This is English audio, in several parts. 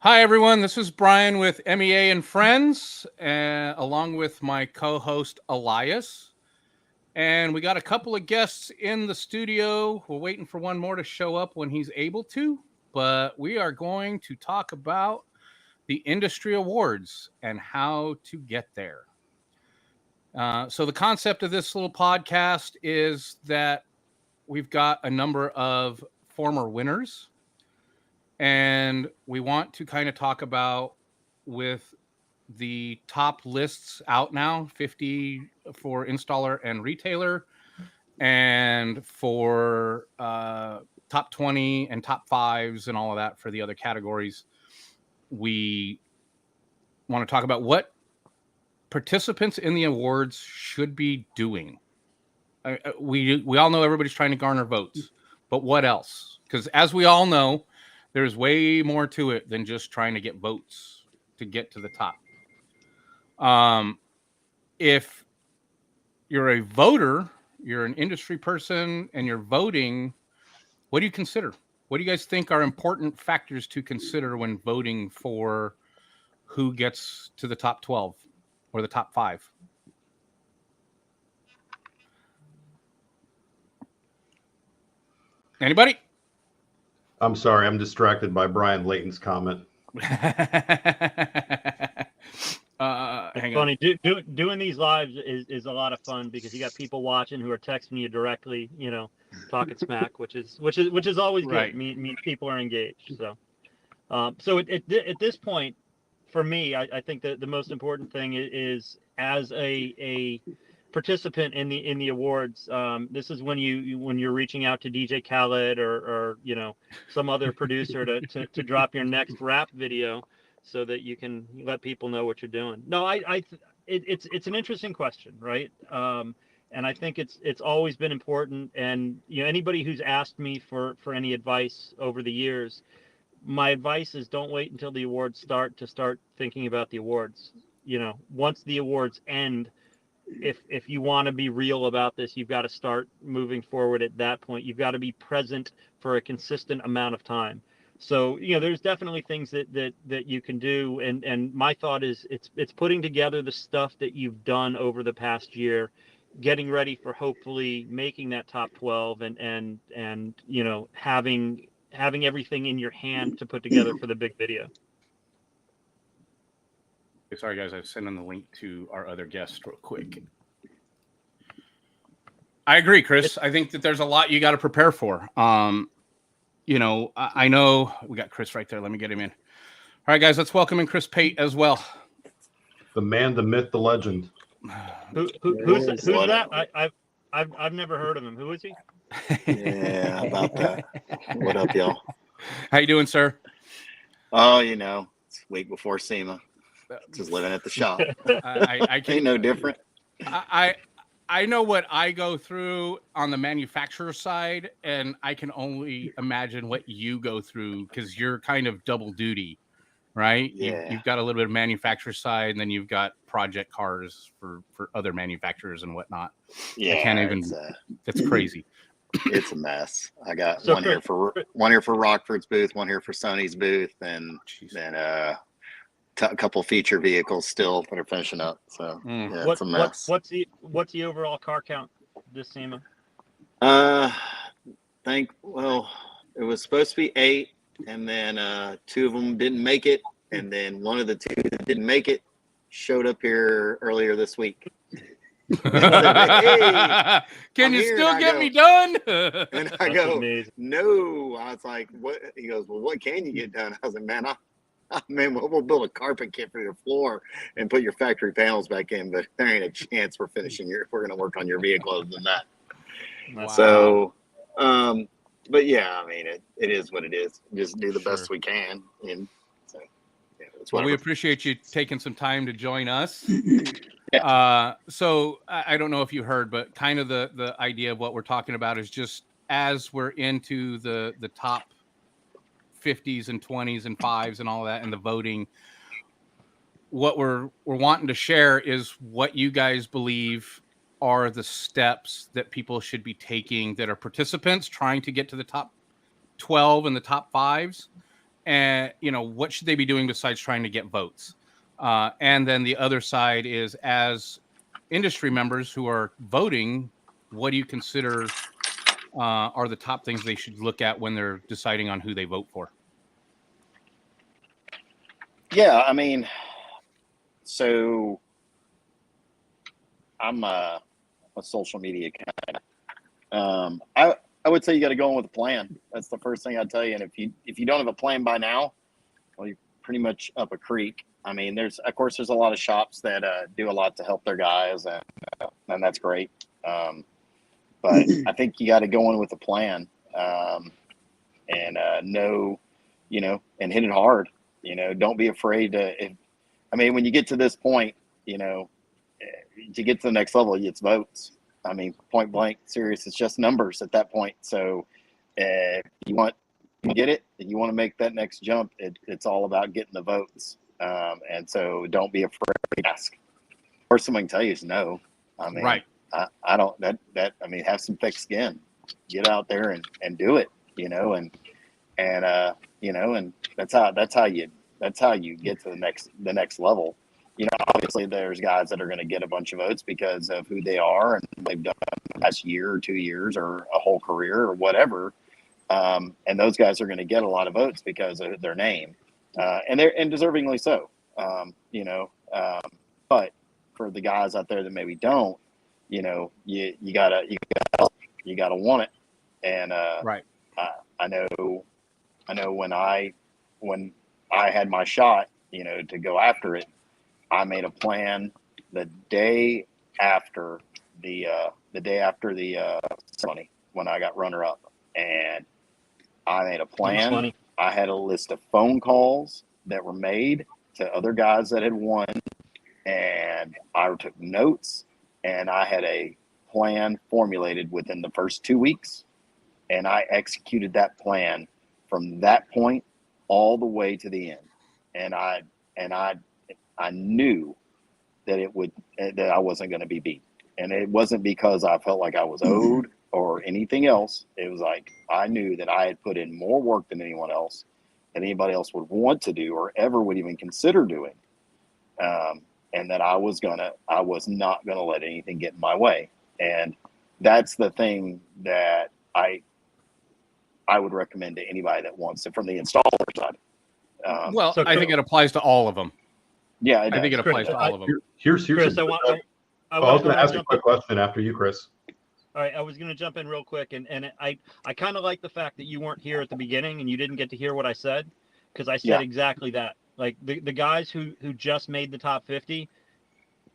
Hi, everyone. This is Brian with MEA and Friends, along with my co-host Elias. And we got a couple of guests in the studio. We're waiting for one more to show up when he's able to. But we are going to talk about the industry awards and how to get there. So the concept of this little podcast is that we've got a number of former winners, and we want to kind of talk about with the top lists out now, 50 for installer and retailer, and for top 20 and top fives and all of that for the other categories. We want to talk about what participants in the awards should be doing. We all know everybody's trying to garner votes, but what else? Because as we all know, there's way more to it than just trying to get votes to get to the top. If you're a voter, you're an industry person, and you're voting, what do you consider? What do you guys think are important factors to consider when voting for who gets to the top 12 or the top 5? Anybody? I'm sorry, I'm distracted by Brian Layton's comment. It's funny. Doing these lives is a lot of fun because you got people watching who are texting you directly, talking smack, which is always good. Right. Mean people are engaged. So at this point, for me, I think that the most important thing is as a participant in the awards. This is when you're reaching out to DJ Khaled or some other producer to drop your next rap video, so that you can let people know what you're doing. No, it's an interesting question, right? And I think it's always been important. And anybody who's asked me for any advice over the years, my advice is don't wait until the awards start to start thinking about the awards. Once the awards end, if you want to be real about this, you've got to start moving forward at that point. You've got to be present for a consistent amount of time. So, there's definitely things that you can do. And my thought is it's putting together the stuff that you've done over the past year, getting ready for hopefully making that top 12 and having everything in your hand to put together for the big video. Sorry, guys, I'm sending the link to our other guest real quick. I agree, Chris. I think that there's a lot you got to prepare for. I know we got Chris right there. Let me get him in. All right, guys, let's welcome in Chris Pate as well. The man, the myth, the legend. Who's that? I've never heard of him. Who is he? Yeah, about that. What up, y'all? How you doing, sir? Oh, it's week before SEMA. Just living at the shop. I Ain't no different. I know what I go through on the manufacturer side, and I can only imagine what you go through because you're kind of double duty, right? Yeah. You've got a little bit of manufacturer side, and then you've got project cars for other manufacturers and whatnot. Yeah, I can't even. It's crazy. It's a mess. I got one here for Rockford's booth, one here for Sony's booth, and then a couple feature vehicles still that are finishing up. So yeah, it's a mess. What's the overall car count this SEMA? It was supposed to be 8, and then 2 of them didn't make it, and then one of the 2 that didn't make it showed up here earlier this week. Hey, can you still get me done? And I go, no. I was like, what? He goes, well, what can you get done? I was like, man, we'll build a carpet kit for your floor and put your factory panels back in, but there ain't a chance we're going to work on your vehicle other than that. Wow. So, but yeah, I mean, it is what it is. Just do the best we can. And so, yeah, well, we appreciate you taking some time to join us. Yeah. So I don't know if you heard, but kind of the idea of what we're talking about is just as we're into the top 50s and 20s and 5s and all that and the voting, what we're wanting to share is what you guys believe are the steps that people should be taking that are participants trying to get to the top 12 and the top 5s, and what should they be doing besides trying to get votes? And then the other side is, as industry members who are voting, what do you consider are the top things they should look at when they're deciding on who they vote for? Yeah, I mean, so I'm a social media kind of. I would say you got to go in with a plan. That's the first thing I'd tell you. And if you don't have a plan by now, well, you're pretty much up a creek. I mean, there's a lot of shops that do a lot to help their guys, and that's great. But I think you got to go in with a plan, and know, and hit it hard. Don't be afraid to. When you get to this point, to get to the next level, it's votes. I mean, point blank, serious. It's just numbers at that point. So, if you want to get it, and you want to make that next jump, it's all about getting the votes. And so, don't be afraid to ask. First thing I can tell you is no. I mean, Right. I don't. Have some thick skin. Get out there and do it. And that's how you get to the next level. Obviously there's guys that are going to get a bunch of votes because of who they are and they've done the past year or 2 years or a whole career or whatever. And those guys are going to get a lot of votes because of their name, and deservingly so. But for the guys out there that maybe don't, you gotta want it. And Right. I know when I had my shot, to go after it, I made a plan the day after the ceremony when I got runner up, and I made a plan. I had a list of phone calls that were made to other guys that had won, and I took notes, and I had a plan formulated within the first 2 weeks, and I executed that plan from that point all the way to the end. And I knew that that I wasn't going to be beat. And it wasn't because I felt like I was owed or anything else. It was like, I knew that I had put in more work than anyone else, and anybody else would want to do or ever would even consider doing. And that I was not going to let anything get in my way. And that's the thing that I would recommend to anybody that wants it from the installer side. I think it applies to all of them. Yeah, I think it applies to all of them. Here's Chris, I I was going to ask a quick question after you, Chris. All right, I was going to jump in real quick, and I kind of like the fact that you weren't here at the beginning and you didn't get to hear what I said, because I said exactly that. Like the guys who just made the top 50,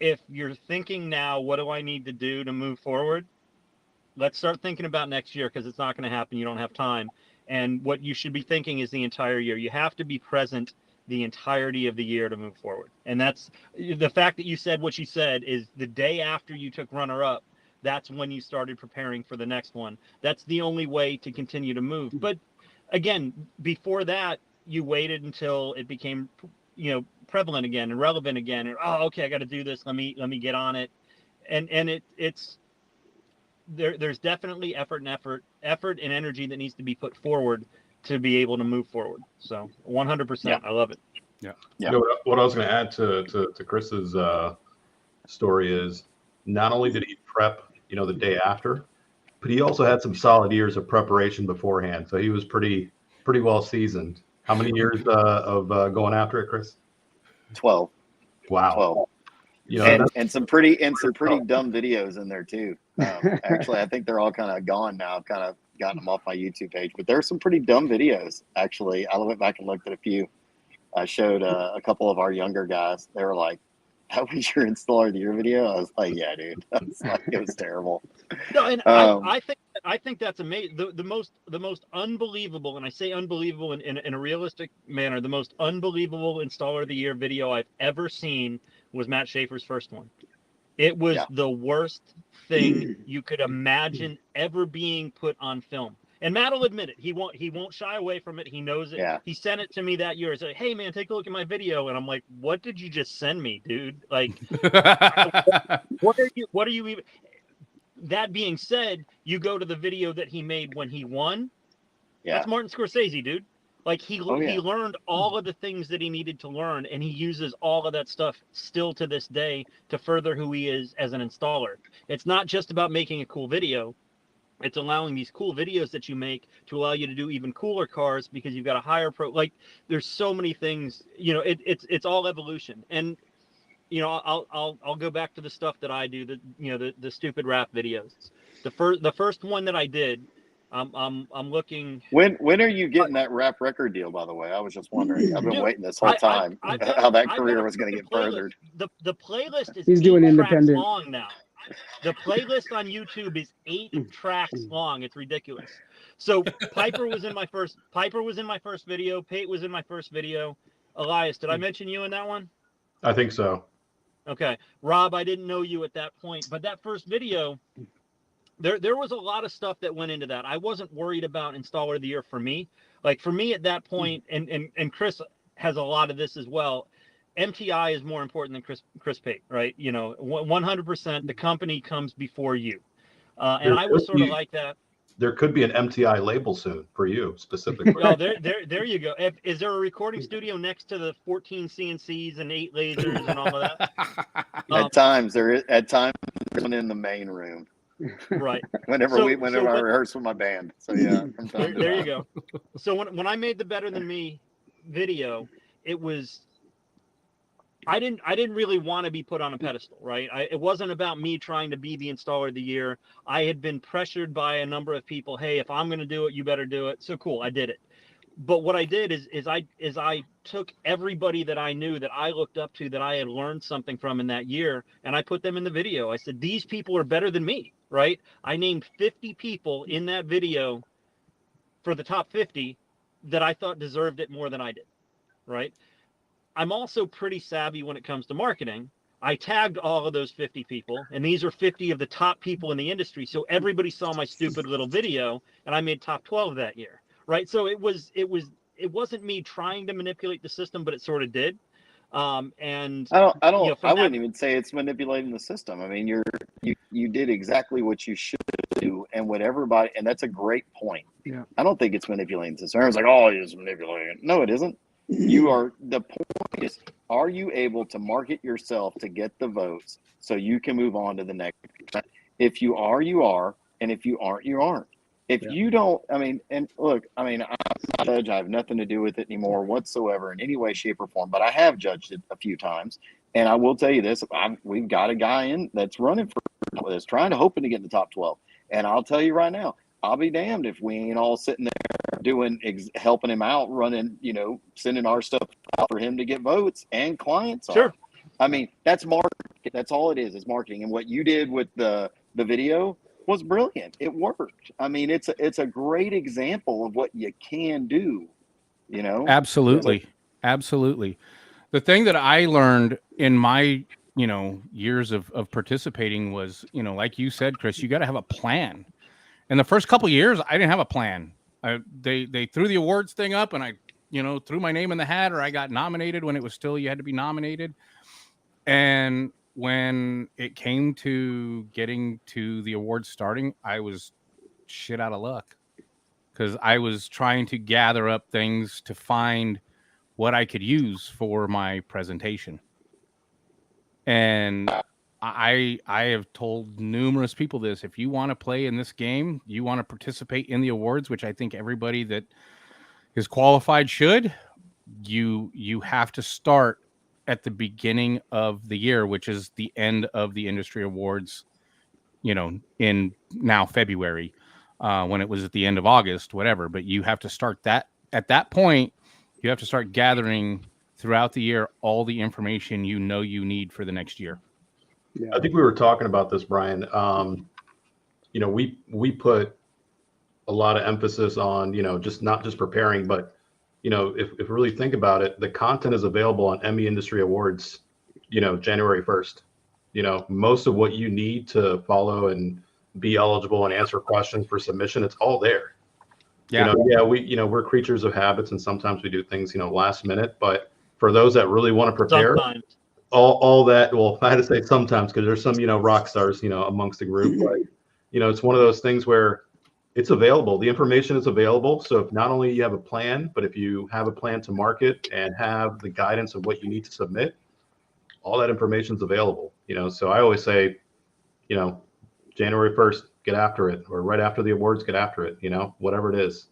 if you're thinking now, what do I need to do to move forward? Let's start thinking about next year, because it's not going to happen. You don't have time. And what you should be thinking is the entire year. You have to be present the entirety of the year to move forward. And that's the fact that you said what you said is the day after you took runner up. That's when you started preparing for the next one. That's the only way to continue to move. But again, before that, you waited until it became, prevalent again and relevant again. And okay, I got to do this. Let me get on it. And it's there's definitely effort and energy that needs to be put forward to be able to move forward. So 100%, I love it. Yeah. What I was going to add to Chris's story is, not only did he prep, the day after, but he also had some solid years of preparation beforehand. So he was pretty well seasoned. How many years of going after it, Chris? 12. Wow. 12. And some pretty dumb videos in there too. Actually, I think they're all kind of gone now. I've kind of gotten them off my YouTube page, but there are some pretty dumb videos. Actually, I went back and looked at a few. I showed a couple of our younger guys. They were like, "That was your installer of the year video?" I was like, "Yeah, dude." It was terrible. No, and I think that's amazing. The most unbelievable, and I say unbelievable in a realistic manner, the most unbelievable installer of the year video I've ever seen was Matt Schaefer's first one. It was the worst thing you could imagine ever being put on film. And Matt will admit it. He won't shy away from it. He knows it. Yeah. He sent it to me that year. He's like, "Hey man, take a look at my video." And I'm like, "What did you just send me, dude? Like, what are you even?" That being said, you go to the video that he made when he won. Yeah. That's Martin Scorsese, dude. Like he learned all of the things that he needed to learn, and he uses all of that stuff still to this day to further who he is as an installer. It's not just about making a cool video. It's allowing these cool videos that you make to allow you to do even cooler cars because you've got a higher like there's so many things, you know, it's all evolution. And, you know, I'll go back to the stuff that I do, the stupid rap videos. The first one that I did, I'm looking. When are you getting that rap record deal, by the way? I was just wondering. I've been waiting this whole time I've how that career was going to get furthered. The playlist is He's doing 8 independent tracks long now. The playlist on YouTube is 8 tracks long. It's ridiculous. So Piper was in my first video. Pate was in my first video. Elias, did I mention you in that one? I think so. Okay. Rob, I didn't know you at that point, but that first video, there was a lot of stuff that went into that. I wasn't worried about installer of the year for me. Like for me at that point, and Chris has a lot of this as well. MTI is more important than Chris Pate, right? You know, 100%. The company comes before you, and I was sort of like that. There could be an MTI label soon for you specifically. Oh, there you go. Is there a recording studio next to the 14 CNCs and 8 lasers and all of that? At times there's one in the main room. Right. Whenever I rehearse with my band. So yeah. There you go. So when I made the Better Than Me video, it was. I didn't really want to be put on a pedestal, right? It wasn't about me trying to be the installer of the year. I had been pressured by a number of people. Hey, if I'm going to do it, you better do it. So cool, I did it. But what I did is I took everybody that I knew that I looked up to, that I had learned something from in that year, and I put them in the video. I said, these people are better than me, right? I named 50 people in that video for the top 50 that I thought deserved it more than I did, right? I'm also pretty savvy when it comes to marketing. I tagged all of those 50 people, and these are 50 of the top people in the industry. So everybody saw my stupid little video, and I made top 12 that year, right? So it wasn't me trying to manipulate the system, but it sort of did. And I wouldn't even say it's manipulating the system. I mean, you did exactly what you should do, and what everybody, and that's a great point. Yeah. I don't think it's manipulating the system. Everyone's like, oh, he's manipulating it. No, it isn't. The point is, are you able to market yourself to get the votes so you can move on to the next? If you are, you are. And if you aren't, you aren't. If you don't, I mean, and look, I mean, I'm not a judge. I have nothing to do with it anymore whatsoever in any way, shape, or form. But I have judged it a few times. And I will tell you this, we've got a guy in that's running for this, hoping to get in the top 12. And I'll tell you right now, I'll be damned if we ain't all sitting there helping him out, running, you know, sending our stuff out for him to get votes and clients. Sure. I mean, that's marketing. That's all it is marketing. And what you did with the video was brilliant. It worked. I mean, it's a great example of what you can do, you know? Absolutely. Absolutely. The thing that I learned in my, you know, years of participating was, you know, like you said, Chris, you got to have a plan. In the first couple of years, I didn't have a plan. They threw the awards thing up, and I, you know, threw my name in the hat, or I got nominated when it was still you had to be nominated. And when it came to getting to the awards starting, I was shit out of luck because I was trying to gather up things to find what I could use for my presentation. And I have told numerous people this. If you want to play in this game, you want to participate in the awards, which I think everybody that is qualified should, you have to start at the beginning of the year, which is the end of the industry awards, you know, in now February, when it was at the end of August, whatever. But you have to start that at that point. You have to start gathering throughout the year all the information you know you need for the next year. Yeah. I think we were talking about this, Brian. You know, we put a lot of emphasis on, you know, just not just preparing, but, you know, if we really think about it, the content is available on Emmy Industry Awards, you know, January 1st. You know, most of what you need to follow and be eligible and answer questions for submission, it's all there. Yeah. We're creatures of habits, and sometimes we do things, you know, last minute. But for those that really want to prepare, sometimes. all that, well, I had to say sometimes because there's some, you know, rock stars, you know, amongst the group. But, you know, it's one of those things where it's available. The information is available. So if not only you have a plan, but if you have a plan to market and have the guidance of what you need to submit, all that information is available. So I always say, January 1st, get after it, or right after the awards, get after it, whatever it is.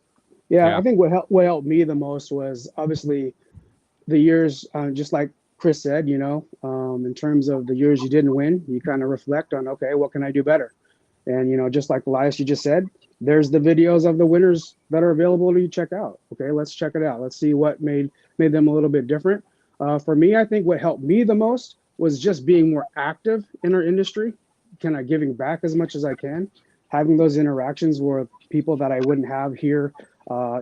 Yeah, I think what helped me the most was obviously the years, just like Chris said, in terms of the years you didn't win, you kind of reflect on, okay, what can I do better? And, just like Elias, you just said, there's the videos of the winners that are available to you check out. Okay, let's check it out. Let's see what made them a little bit different. For me, I think what helped me the most was just being more active in our industry, kind of giving back as much as I can, having those interactions with people that I wouldn't have here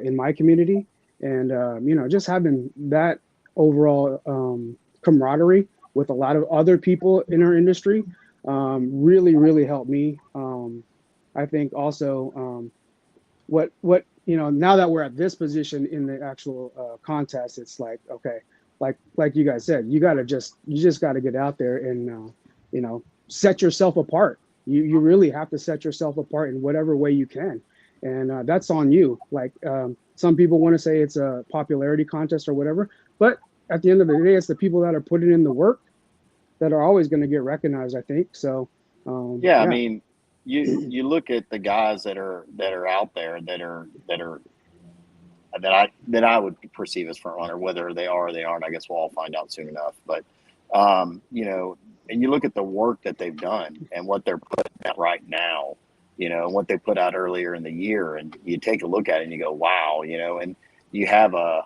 in my community. And, just having that overall camaraderie with a lot of other people in our industry really, really helped me. I think also what now that we're at this position in the actual contest, it's like, okay, like you guys said, you just got to get out there and set yourself apart. You really have to set yourself apart in whatever way you can, and that's on you. Like some people want to say it's a popularity contest or whatever, but at the end of the day, it's the people that are putting in the work that are always going to get recognized, I think. So yeah, I mean, you look at the guys that are out there that I would perceive as front runner, whether they are or they aren't. I guess we'll all find out soon enough. But and you look at the work that they've done and what they're putting out right now, and what they put out earlier in the year, and you take a look at it and you go, wow, and you have a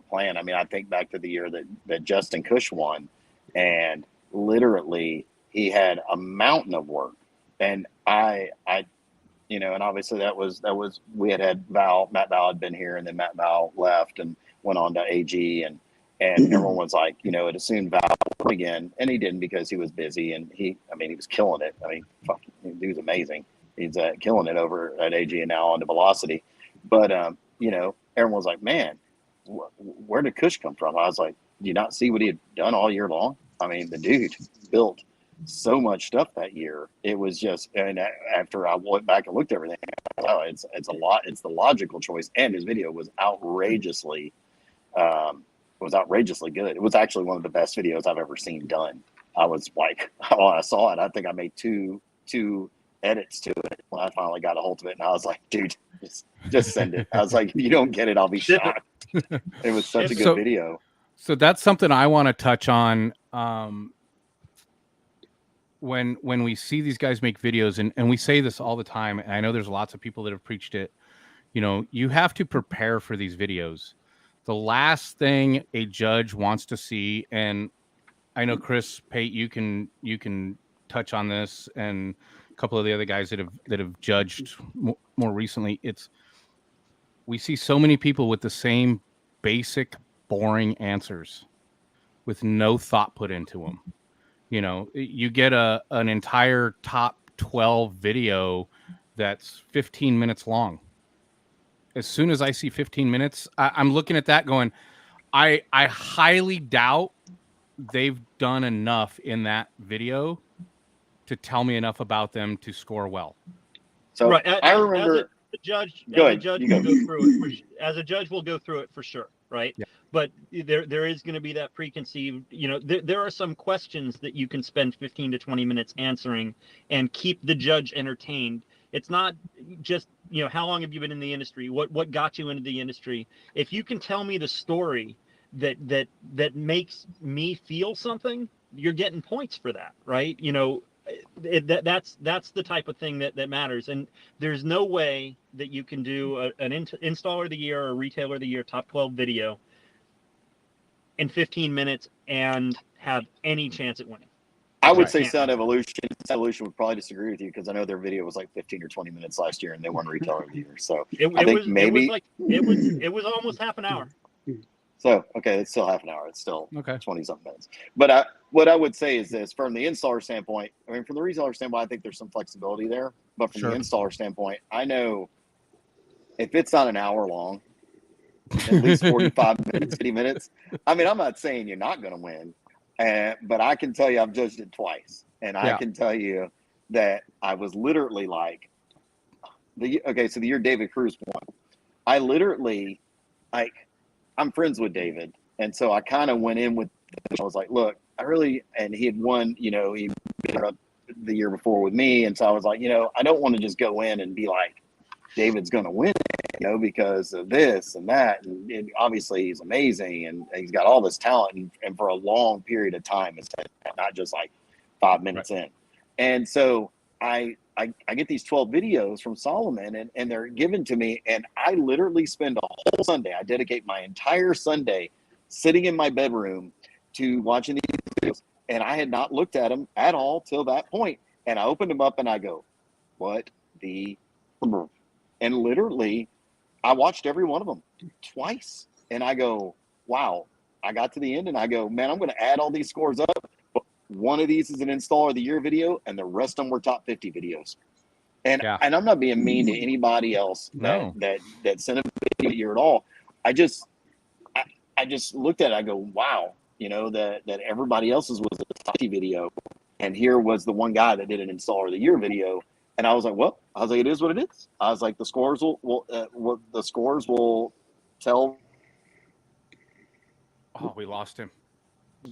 plan. I mean, I think back to the year that Justin Cush won, and literally he had a mountain of work, and I and obviously that was we had Matt Val had been here, and then Matt Val left and went on to AG, and everyone was like, it assumed Val would win again, and he didn't because he was busy, and he was killing it. I mean, fucking, he was amazing. He's killing it over at AG and now on to Velocity. But everyone was like, man, where did Cush come from? I was like, do you not see what he had done all year long? I mean, the dude built so much stuff that year. It was just, and after I went back and looked at everything, it's a lot. It's the logical choice, and his video was outrageously good. It was actually one of the best videos I've ever seen done. I was like, when I saw it, I think I made two edits to it when I finally got a hold of it, and I was like, dude, just send it. I was like, if you don't get it, I'll be shocked. It was such a good video. So that's something I want to touch on. When we see these guys make videos, and we say this all the time, and I know there's lots of people that have preached it, you have to prepare for these videos. The last thing a judge wants to see, and I know Chris, Pate, you can touch on this, and a couple of the other guys that have judged more recently, we see so many people with the same basic, boring answers with no thought put into them. You get an entire top 12 video that's 15 minutes long. As soon as I see 15 minutes, I'm looking at that going, I highly doubt they've done enough in that video to tell me enough about them to score well. So right. I remember as a judge we'll go through it for sure. Right. Yeah. But there is going to be that preconceived, there are some questions that you can spend 15 to 20 minutes answering and keep the judge entertained. It's not just, how long have you been in the industry? What got you into the industry? If you can tell me the story that makes me feel something, you're getting points for that, right? That's the type of thing that matters. And there's no way that you can do an installer of the year or a retailer of the year top 12 video in 15 minutes and have any chance at winning. I would say Sound Evolution would probably disagree with you, because I know their video was like 15 or 20 minutes last year and they won retailer of the year. So it was almost half an hour. So, okay, it's still half an hour. It's still okay. 20 something minutes. But what I would say is this: from the installer standpoint, from the reseller standpoint, I think there's some flexibility there. But from the installer standpoint, I know if it's not an hour long, at least 45 minutes, 50 minutes. I mean, I'm not saying you're not going to win, but I can tell you I've judged it twice. And I can tell you that I was literally like, so the year David Cruz won, I literally, like, I'm friends with David, and so I kind of went in with, I was like, look, and he had won, he beat up the year before with me, and so I was like, I don't want to just go in and be like, David's going to win, because of this and that, and obviously he's amazing, and he's got all this talent, and for a long period of time, it's not just like 5 minutes in, and so I get these 12 videos from Solomon, and they're given to me, and I literally spend a whole Sunday. I dedicate my entire Sunday sitting in my bedroom to watching these videos, and I had not looked at them at all till that point. And I opened them up and I go, what the, and literally I watched every one of them twice, and I go, wow. I got to the end and I go, man, I'm going to add all these scores up. One of these is an Installer of the Year video, and the rest of them were top 50 videos. And I'm not being mean to anybody else that sent a video year at all. I just looked at it. I go, wow, that everybody else's was a top 50 video, and here was the one guy that did an Installer of the Year video. And I was like, well, it is what it is. I was like, the scores will tell. Oh, we lost him.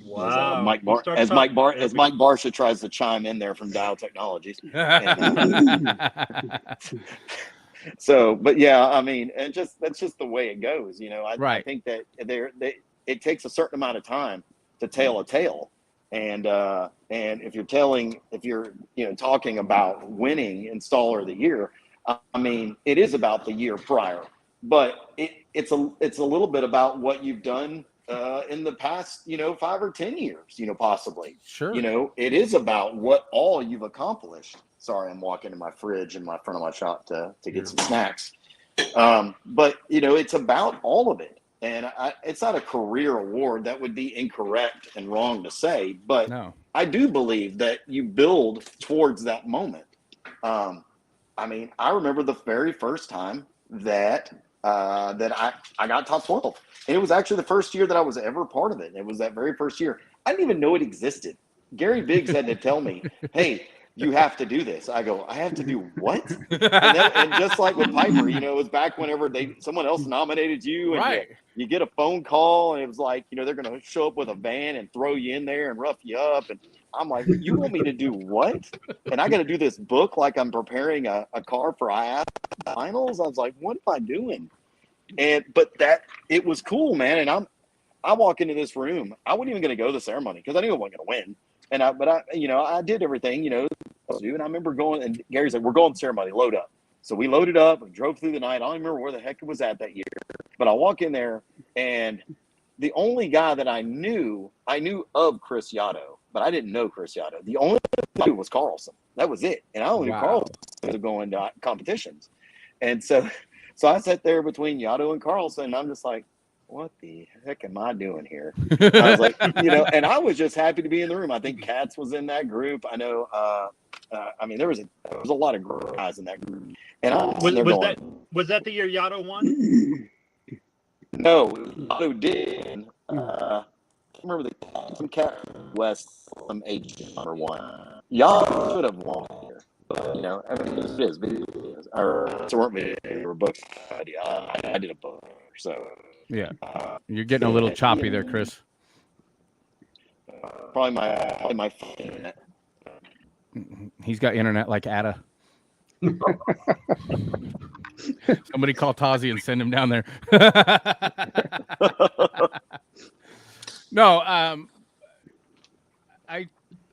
Wow. Mike Barsha tries to chime in there from Dial Technologies. So, but yeah, I mean, and that's just the way it goes. I think that it takes a certain amount of time to tell a tale. And if you're talking about winning Installer of the Year, I mean, it is about the year prior, but it's a little bit about what you've done in the past, 5 or 10 years, possibly. Sure. It is about what all you've accomplished. Sorry, I'm walking to my fridge in my front of my shop to get some snacks. But it's about all of it. And it's not a career award. That would be incorrect and wrong to say, but no. I do believe that you build towards that moment. I mean, I remember the very first time that I got top 12. And it was actually the first year that I was ever part of it. It was that very first year. I didn't even know it existed. Gary Biggs had to tell me, hey, you have to do this. I go, I have to do what? And just like with Piper, it was back whenever someone else nominated you, and you get a phone call, and it was like, they're going to show up with a van and throw you in there and rough you up. And I'm like, you want me to do what? And I got to do this book like I'm preparing a car for IAF finals. I was like, what am I doing? But it was cool, man. And I walk into this room. I wasn't even going to go to the ceremony because I knew I wasn't going to win. But I did everything, and I remember going, and Gary's like, we're going to the ceremony, load up. So we loaded up and drove through the night. I don't remember where the heck it was at that year, but I walk in there, and the only guy that I knew of Chris Yaddo, but I didn't know Chris Yaddo. The only thing I knew was Carlson. That was it. And I only knew Carlson was going to competitions. And so I sat there between Yaddo and Carlson, and I'm just like, what the heck am I doing here? I was like, and I was just happy to be in the room. I think Katz was in that group. I know, I mean, there was a lot of guys in that group. And was that the year Yaddo won? No, Yaddo did. I remember some cat West, some H number one. Yaddo should have won here. But, I mean, it is videos. Or so weren't videos, they were books. I did a book, so. Yeah, you're getting a little choppy there, Chris. Probably my internet. He's got internet like Ada. Somebody call Tazi and send him down there. No,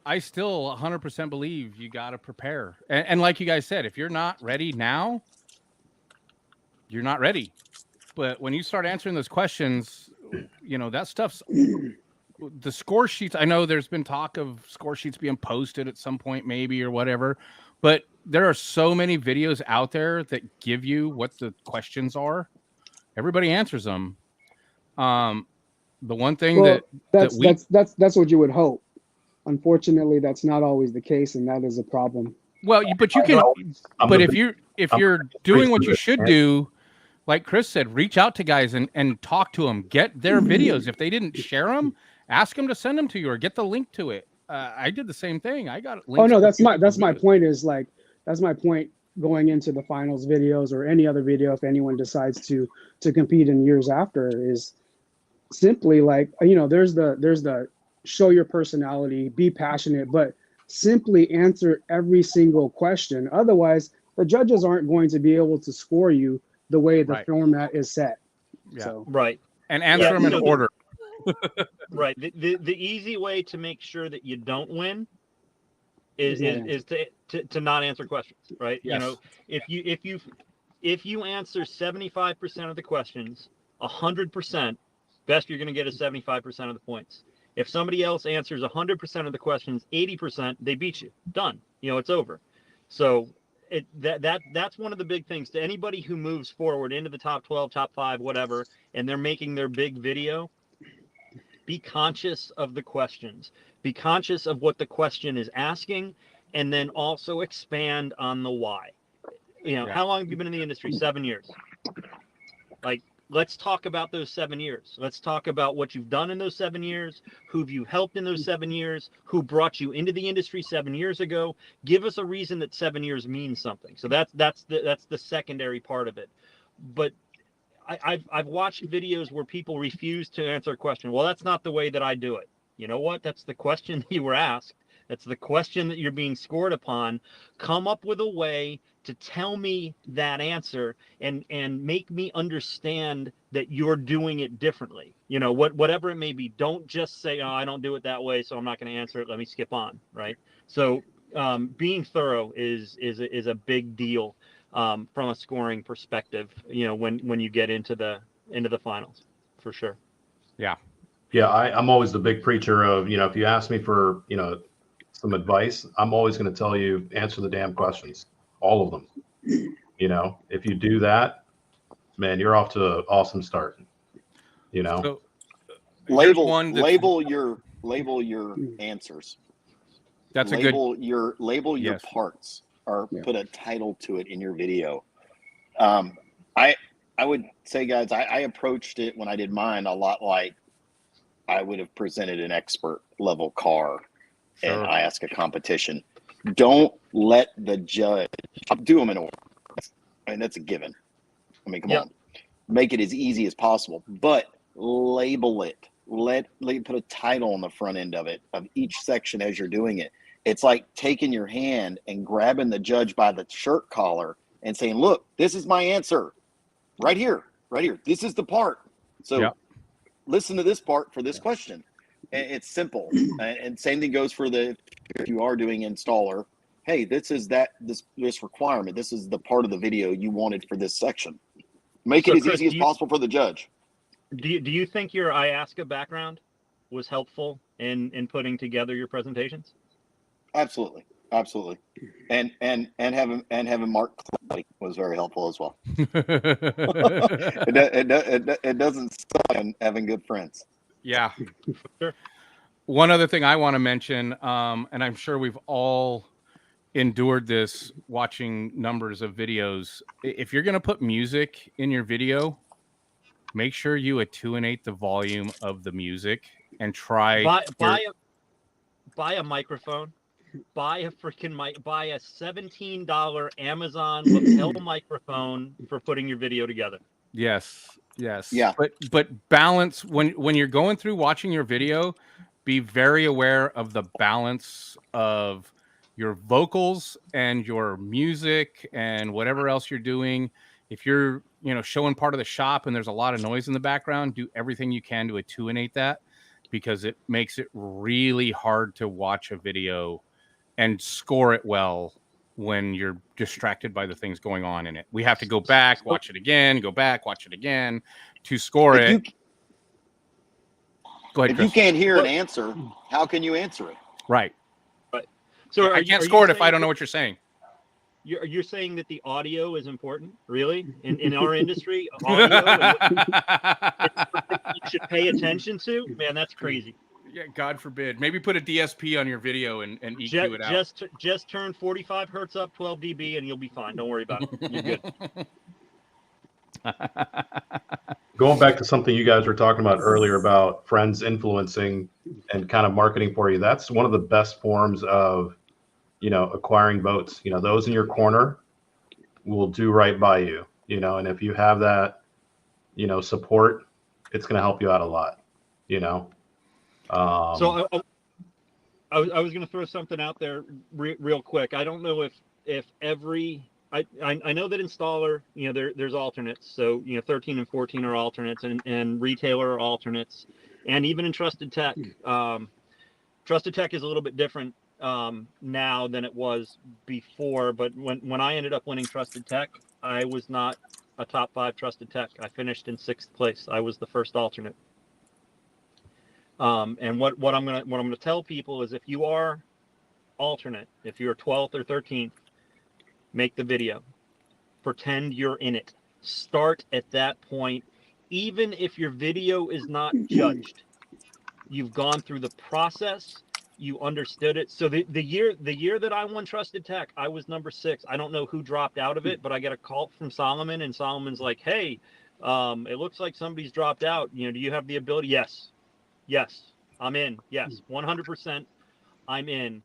I still 100% believe you got to prepare. And like you guys said, if you're not ready now, you're not ready. But when you start answering those questions, that stuff's the score sheets. I know there's been talk of score sheets being posted at some point, maybe, or whatever. But there are so many videos out there that give you what the questions are. Everybody answers them. The one thing that's what you would hope. Unfortunately, that's not always the case, and that is a problem. Well, but you can. But if you're doing what you should do. Like Chris said, reach out to guys and talk to them. Get their videos. If they didn't share them, ask them to send them to you or get the link to it. I did the same thing. I got it. Oh no, that's my point. Is like that's my point. going into the finals videos or any other video, if anyone decides to compete in years after, is simply like, there's the show your personality, be passionate, but simply answer every single question. Otherwise, the judges aren't going to be able to score you the way the format is set. Yeah. So. Right. And answer them in order. Right. The easy way to make sure that you don't win is to not answer questions. Right. Yes. If you answer 75% of the questions 100%, best you're going to get is 75% of the points. If somebody else answers 100% of the questions 80%, they beat you. Done. It's over. So that's one of the big things to anybody who moves forward into the top 12, top 5, whatever, and they're making their big video. Be conscious of the questions. Be conscious of what the question is asking, and then also expand on the why. How long have you been in the industry? 7 years. Let's talk about those 7 years. Let's talk about what you've done in those 7 years, who you helped in those 7 years, who brought you into the industry 7 years ago. Give us a reason that 7 years means something. So that's the secondary part of it. But I've watched videos where people refuse to answer a question. Well, that's not the way that I do it. You know what? That's the question that you were asked. That's the question that you're being scored upon. Come up with a way to tell me that answer and make me understand that you're doing it differently. Whatever it may be. Don't just say, oh, I don't do it that way, so I'm not going to answer it. Let me skip on. Right. So being thorough is a big deal from a scoring perspective, when you get into the finals, for sure. Yeah. Yeah. I'm always the big preacher of, if you ask me for, some advice, I'm always going to tell you, answer the damn questions, all of them. If you do that, man, you're off to an awesome start. So, label your answers. That's label your parts, or put a title to it in your video. I would say, guys, I approached it when I did mine a lot like I would have presented an expert level car. Sure. And I ask a competition. Don't let the judge do them in order. That's a given. Come on. Make it as easy as possible, but label it. Let put a title on the front end of it, of each section as you're doing it. It's like taking your hand and grabbing the judge by the shirt collar and saying, look, this is my answer right here. This is the part. So listen to this part for this question. And it's simple. And same thing goes for if you are doing installer. Hey, this is this requirement. This is the part of the video you wanted for this section. Make it as easy as possible for the judge. Do you think your IASCA background was helpful in putting together your presentations? Absolutely. And having Mark was very helpful as well. It doesn't suck having good friends. Yeah. Sure. One other thing I want to mention, and I'm sure we've all endured this watching numbers of videos. If you're going to put music in your video, make sure you attenuate the volume of the music and try buy a microphone. Buy a freaking mic. Buy a $17 Amazon lapel microphone for putting your video together. Yes. Yeah. But balance when you're going through watching your video, be very aware of the balance of your vocals and your music and whatever else you're doing. If you're, showing part of the shop and there's a lot of noise in the background, do everything you can to attenuate that, because it makes it really hard to watch a video and score it well when you're distracted by the things going on in it. We have to go back, watch it again, go back, watch it again to score it. Go ahead, if you can't hear an answer, how can you answer it? Right. So I can't score it if I don't know what you're saying. You're saying that the audio is important, really, in our industry? Audio you should pay attention to? Man, that's crazy. Yeah, God forbid. Maybe put a DSP on your video and EQ it out. Just turn 45 hertz up, 12 dB, and you'll be fine. Don't worry about it. You're good. Going back to something you guys were talking about earlier about friends influencing and kind of marketing for you, that's one of the best forms of, acquiring votes. Those in your corner will do right by you, you know, and if you have that, you know, support, it's going to help you out a lot, you know. So I was going to throw something out there real quick. I don't know if every I know that installer, you know, there's alternates. So, you know, 13 and 14 are alternates, and retailer are alternates, and even in Trusted Tech. Trusted Tech is a little bit different now than it was before. But when I ended up winning Trusted Tech, I was not a top 5 Trusted Tech. I finished in 6th place. I was the first alternate. And what I'm gonna tell people is, if you are alternate, if you're 12th or 13th, make the video. Pretend you're in it. Start at that point. Even if your video is not judged, you've gone through the process. You understood it. So the year that I won Trusted Tech, I was number 6. I don't know who dropped out of it, but I get a call from Solomon, and Solomon's like, "Hey, it looks like somebody's dropped out. You know, do you have the ability?" Yes, I'm in. Yes, 100%, I'm in.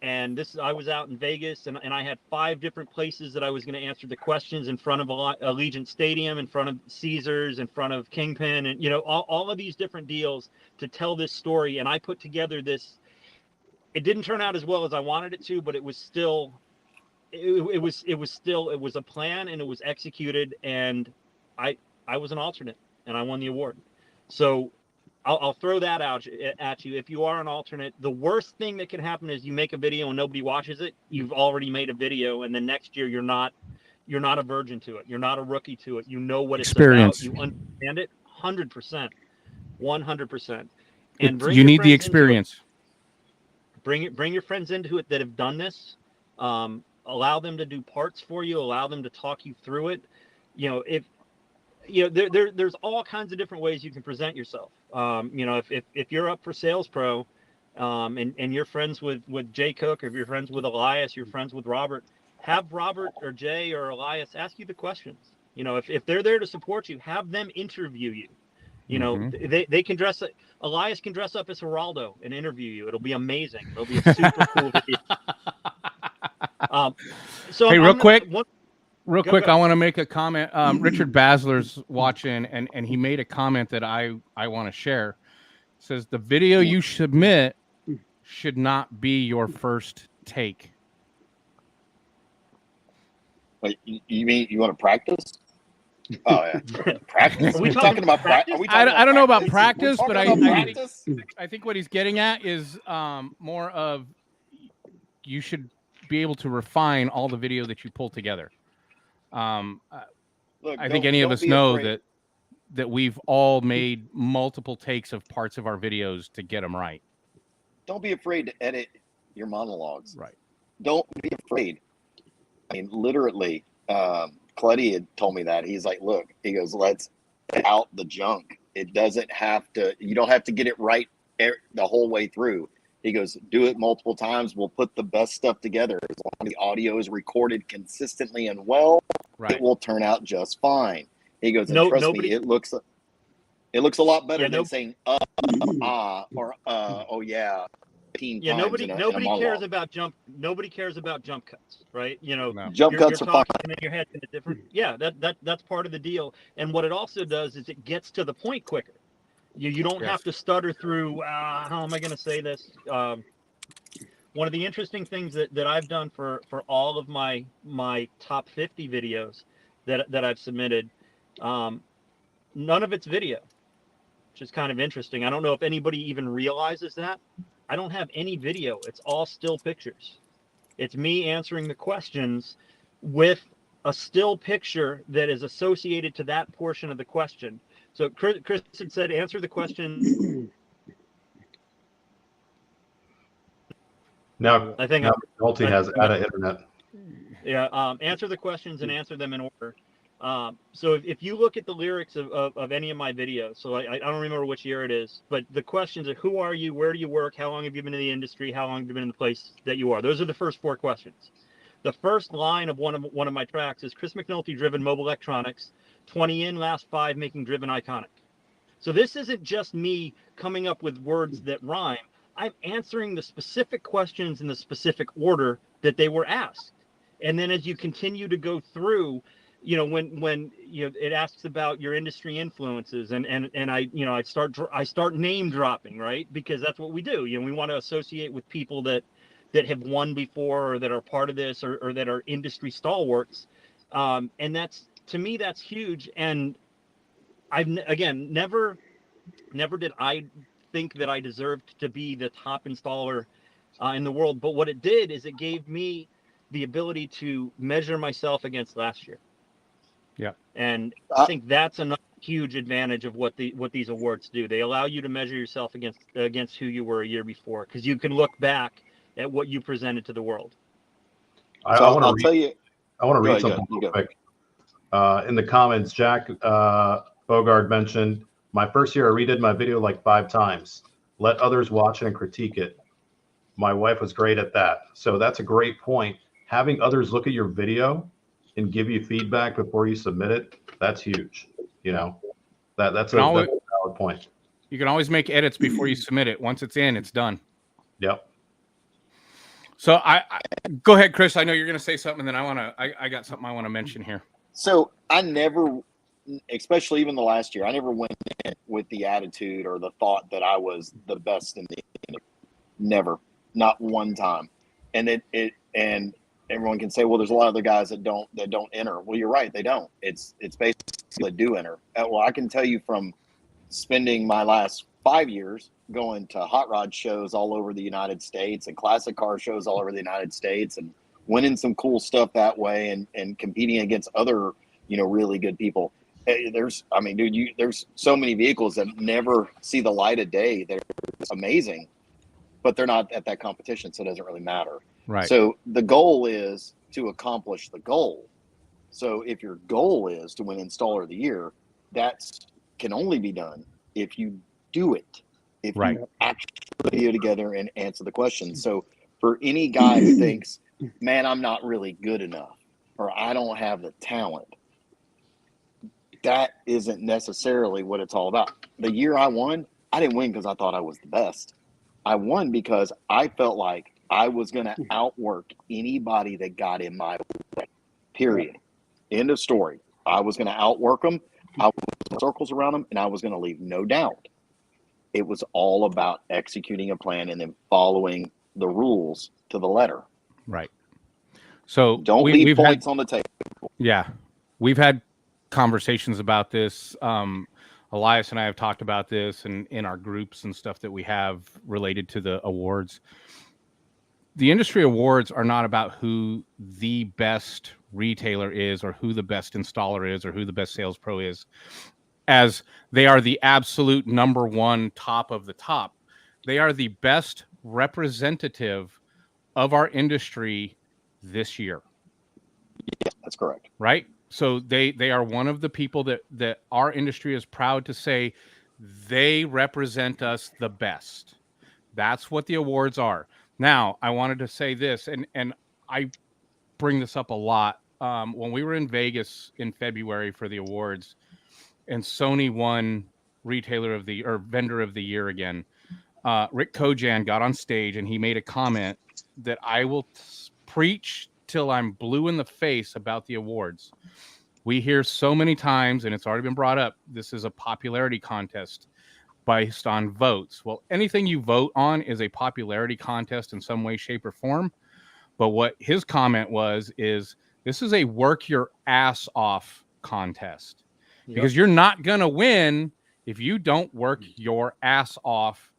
And I was out in Vegas, and I had 5 different places that I was going to answer the questions, in front of Allegiant Stadium, in front of Caesars, in front of Kingpin, and, you know, all of these different deals to tell this story. And I put together this. It didn't turn out as well as I wanted it to, but it was still, it was a plan, and it was executed. And I was an alternate, and I won the award. So I'll throw that out at you. If you are an alternate, the worst thing that can happen is you make a video and nobody watches it. You've already made a video, and then next year you're not a virgin to it. You're not a rookie to it. You know what it's about. You understand it 100%, 100%. And you need the experience. Bring your friends into it that have done this. Allow them to do parts for you. Allow them to talk you through it. You know, there's all kinds of different ways you can present yourself. You know, if you're up for Sales Pro, and you're friends with Jay Cook, or if you're friends with Elias, you're friends with Robert, have Robert or Jay or Elias ask you the questions. You know, if they're there to support you, have them interview you. You know, they can Elias can dress up as Geraldo and interview you. It'll be amazing. It'll be a super cool video. So hey, real quick, I want to make a comment. Richard Basler's watching, and he made a comment that I want to share. It says the video you submit should not be your first take. Wait, you mean you want to practice? Oh yeah, practice. Are we talking about practice? I don't know about practice, but I think what he's getting at is more of, you should be able to refine all the video that you pull together. Look, I think any of us know that we've all made multiple takes of parts of our videos to get them right. Don't be afraid to edit your monologues. Right. Don't be afraid. I mean, literally, Cleddy had told me that. He's like, look, he goes, let's get out the junk. It doesn't have to, you don't have to get it right the whole way through. He goes, do it multiple times. We'll put the best stuff together. As long as the audio is recorded consistently and well, it will turn out just fine. He goes, and trust me, it looks a lot better than saying or oh yeah. Yeah, nobody cares about jump. Nobody cares about jump cuts, right? You know, jump cuts are fine. And then your head's in a different. Yeah, that's part of the deal. And what it also does is it gets to the point quicker. You don't have to stutter through. How am I going to say this? One of the interesting things that I've done for all of my top 50 videos that I've submitted, none of it's video, which is kind of interesting. I don't know if anybody even realizes that. I don't have any video. It's all still pictures. It's me answering the questions with a still picture that is associated to that portion of the question. So Chris had said, answer the question. Now, I think McNulty has out of internet. Yeah, answer the questions and answer them in order. So if you look at the lyrics of any of my videos, so I don't remember which year it is, but the questions are, who are you, where do you work, how long have you been in the industry, how long have you been in the place that you are? Those are the first 4 questions. The first line of one of my tracks is Chris McNulty, driven mobile electronics, 20 in, last 5 making driven iconic. So this isn't just me coming up with words that rhyme. I'm answering the specific questions in the specific order that they were asked. And then as you continue to go through, when it asks about your industry influences, and I start name dropping, right? Because that's what we do. We want to associate with people that have won before, or that are part of this, or that are industry stalwarts. And that's, to me, that's huge. And I've never did I think that I deserved to be the top installer in the world. But what it did is it gave me the ability to measure myself against last year. Yeah. And I think that's another huge advantage of what these awards do. They allow you to measure yourself against who you were a year before, because you can look back at what you presented to the world. I'll tell you. I want to read something real quick. In the comments, Jack Bogard mentioned, my first year I redid my video like 5 times. Let others watch it and critique it. My wife was great at that. So that's a great point. Having others look at your video and give you feedback before you submit it, that's huge. That's a valid point. You can always make edits before you submit it. Once it's in, it's done. Yep. So I go ahead, Chris. I know you're going to say something, and then I got something I want to mention here. So I never, especially even the last year, I never went in with the attitude or the thought that I was the best in the industry. Never, not one time. And and everyone can say, well, there's a lot of other guys that don't enter. Well, you're right, they don't. It's basically they do enter. Well, I can tell you from spending my last 5 years going to hot rod shows all over the United States and classic car shows all over the United States and winning some cool stuff that way and competing against other, really good people. There's so many vehicles that never see the light of day. They're amazing, but they're not at that competition, so it doesn't really matter. Right. So the goal is to accomplish the goal. So if your goal is to win Installer of the Year, that can only be done if you do it. If you actually put the video together and answer the questions. So for any guy who thinks, man, I'm not really good enough, or I don't have the talent, that isn't necessarily what it's all about. The year I won, I didn't win because I thought I was the best. I won because I felt like I was going to outwork anybody that got in my way, period. End of story. I was going to outwork them. I was going to circles around them, and I was going to leave no doubt. It was all about executing a plan and then following the rules to the letter. Right. So don't leave points on the table. Yeah. We've had conversations about this. Elias and I have talked about this in our groups and stuff that we have related to the awards. The industry awards are not about who the best retailer is or who the best installer is or who the best sales pro is, as they are the absolute number one top of the top. They are the best representative of our industry this year. Yeah, that's correct. Right? So they are one of the people that our industry is proud to say they represent us the best. That's what the awards are. Now, I wanted to say this, and I bring this up a lot. When we were in Vegas in February for the awards, and Sony won Retailer of the or Vendor of the Year again, Rick Kojan got on stage and he made a comment that I will preach till I'm blue in the face about the awards. We hear so many times, and it's already been brought up, this is a popularity contest based on votes. Well, anything you vote on is a popularity contest in some way, shape, or form. But what his comment is this is a work your ass off contest. Yep. Because you're not going to win if you don't work your ass off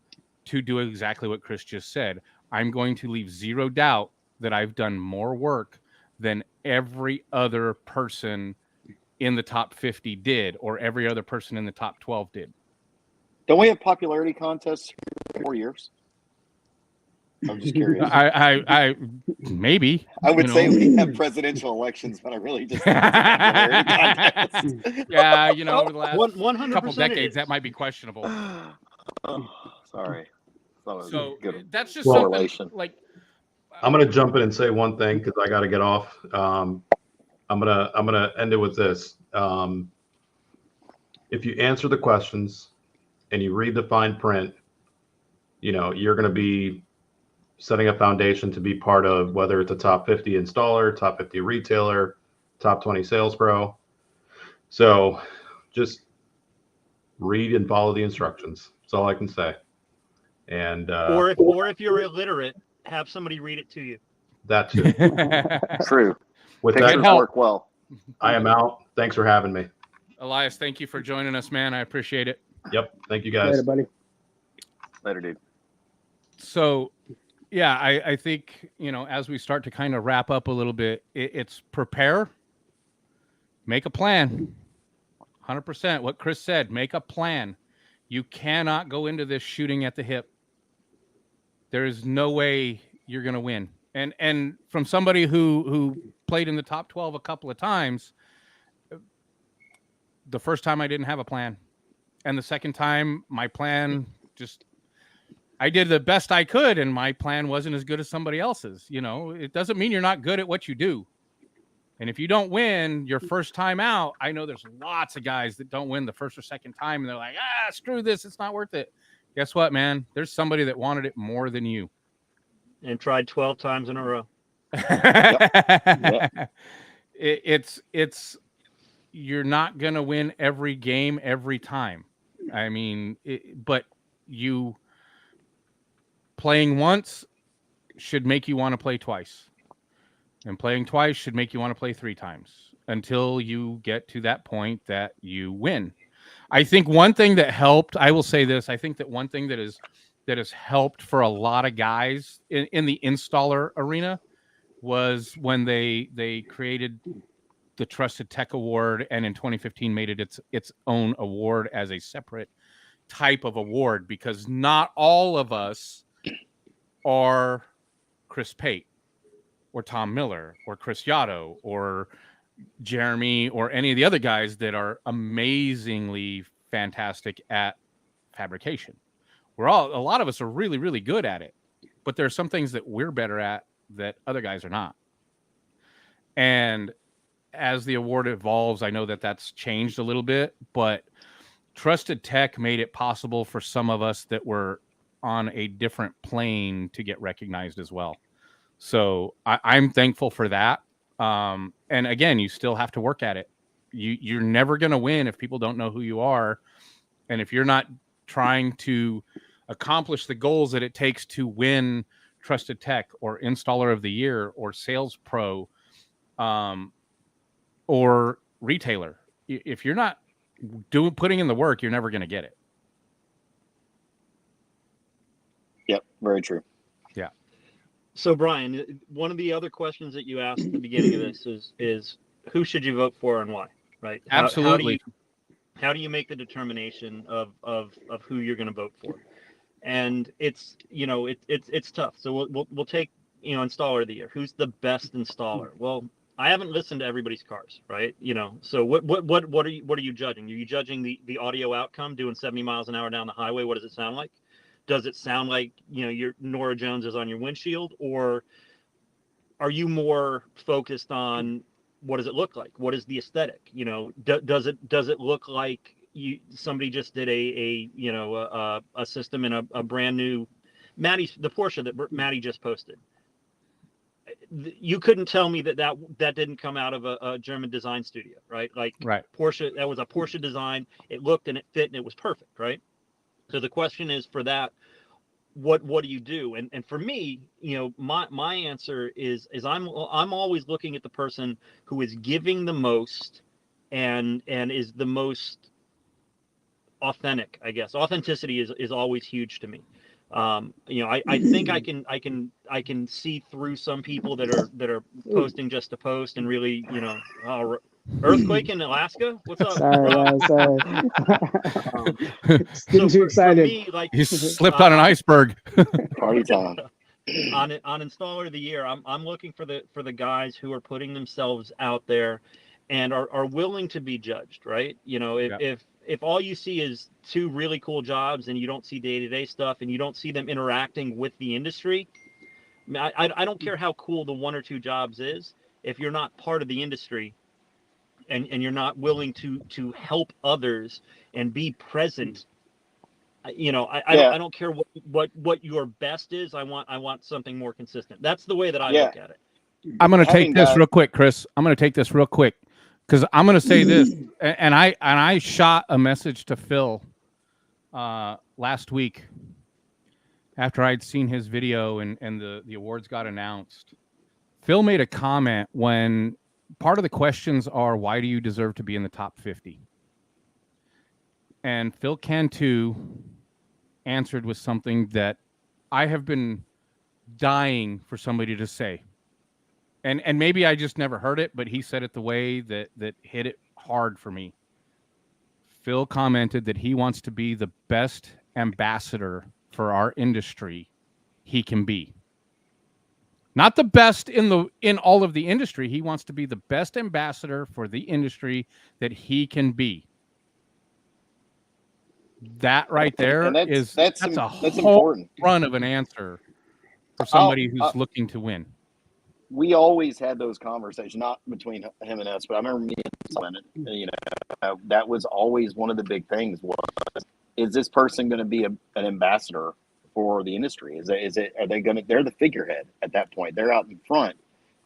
to do exactly what Chris just said. I'm going to leave zero doubt that I've done more work than every other person in the top 50 did, or every other person in the top 12 did. Don't we have popularity contests for 4 years? I'm just curious. I maybe. I would say we have presidential elections, but I really just popularity contests. Yeah, over the last 100% couple decades, that might be questionable. Sorry. So that's just something like. I'm gonna jump in and say one thing because I got to get off. I'm gonna end it with this. If you answer the questions and you read the fine print, you're gonna be setting a foundation to be part of, whether it's a top 50 installer, top 50 retailer, top 20 sales pro. So just read and follow the instructions. That's all I can say. And or if you're illiterate, have somebody read it to you. that too. True. With Take that, it help. Work well. I am out. Thanks for having me. Elias, thank you for joining us, man. I appreciate it. Yep. Thank you guys. Later, buddy. Later, dude. So, yeah, I think, as we start to kind of wrap up a little bit, it's prepare, make a plan. 100%. What Chris said, make a plan. You cannot go into this shooting at the hip. There is no way you're going to win. And from somebody who played in the top 12 a couple of times, the first time I didn't have a plan. And the second time, my plan I did the best I could, and my plan wasn't as good as somebody else's. It doesn't mean you're not good at what you do. And if you don't win your first time out, I know there's lots of guys that don't win the first or second time, and they're like, screw this, it's not worth it. Guess what, man? There's somebody that wanted it more than you. And tried 12 times in a row. Yep. It's you're not going to win every game every time. I mean, but you playing once should make you want to play twice. And playing twice should make you want to play 3 times until you get to that point that you win. I think one thing that helped, I will say this, I think that one thing that has helped for a lot of guys in the installer arena was when they created the Trusted Tech Award, and in 2015 made it its own award as a separate type of award, because not all of us are Chris Pate or Tom Miller or Chris Yotto or Jeremy or any of the other guys that are amazingly fantastic at fabrication. A lot of us are really, really good at it, but there are some things that we're better at that other guys are not. And as the award evolves, I know that that's changed a little bit, but Trusted Tech made it possible for some of us that were on a different plane to get recognized as well. So I'm thankful for that. And again, you still have to work at it. You're never going to win if people don't know who you are. And if you're not trying to accomplish the goals that it takes to win Trusted Tech or Installer of the Year or Sales Pro, or retailer, if you're not putting in the work, you're never going to get it. Yep, very true. Yeah. So Brian, one of the other questions that you asked at the beginning of this is who should you vote for and why, right? Absolutely. How do you make the determination of who you're going to vote for? And it's tough. So we'll take, installer of the year. Who's the best installer? Well, I haven't listened to everybody's cars, right? So what are you judging? Are you judging the audio outcome, doing 70 miles an hour down the highway? What does it sound like? Does it sound like, your Nora Jones is on your windshield, or are you more focused on what does it look like? What is the aesthetic? Does it look like somebody just did a system in a brand new the Porsche that Maddie just posted? You couldn't tell me that didn't come out of a German design studio, right? Right. Porsche, that was a Porsche design. It looked and it fit and it was perfect, right? So the question is, for that, what do you do? And for me, my answer is I'm always looking at the person who is giving the most and is the most authentic, I guess. Authenticity is always huge to me. I think I can see through some people that are posting just to post and really, earthquake in Alaska. What's up? Sorry. Getting too excited. For me, You slipped on an iceberg. Party time. On installer of the year, I'm looking for the guys who are putting themselves out there and are willing to be judged, right? If all you see is 2 really cool jobs and you don't see day-to-day stuff and you don't see them interacting with the industry, I don't care how cool the 1 or 2 jobs is. If you're not part of the industry and you're not willing to help others and be present I don't care what your best is. I want something more consistent. That's the way that I look at it. I'm going to take this real quick, Chris. I'm going to take this real quick because I'm going to say this, and I shot a message to Phil last week after I'd seen his video and the awards got announced. Phil made a comment when part of the questions are, why do you deserve to be in the top 50? And Phil Cantu answered with something that I have been dying for somebody to say. And maybe I just never heard it, but he said it the way that hit it hard for me. Phil commented that he wants to be the best ambassador for our industry he can be. Not the best in all of the industry. He wants to be the best ambassador for the industry that he can be. That right there that's a whole important run of an answer for somebody who's looking to win. We always had those conversations, not between him and us, but I remember me and that was always one of the big things was, is this person going to be an ambassador for the industry? Are they going to, they're the figurehead at that point. They're out in front.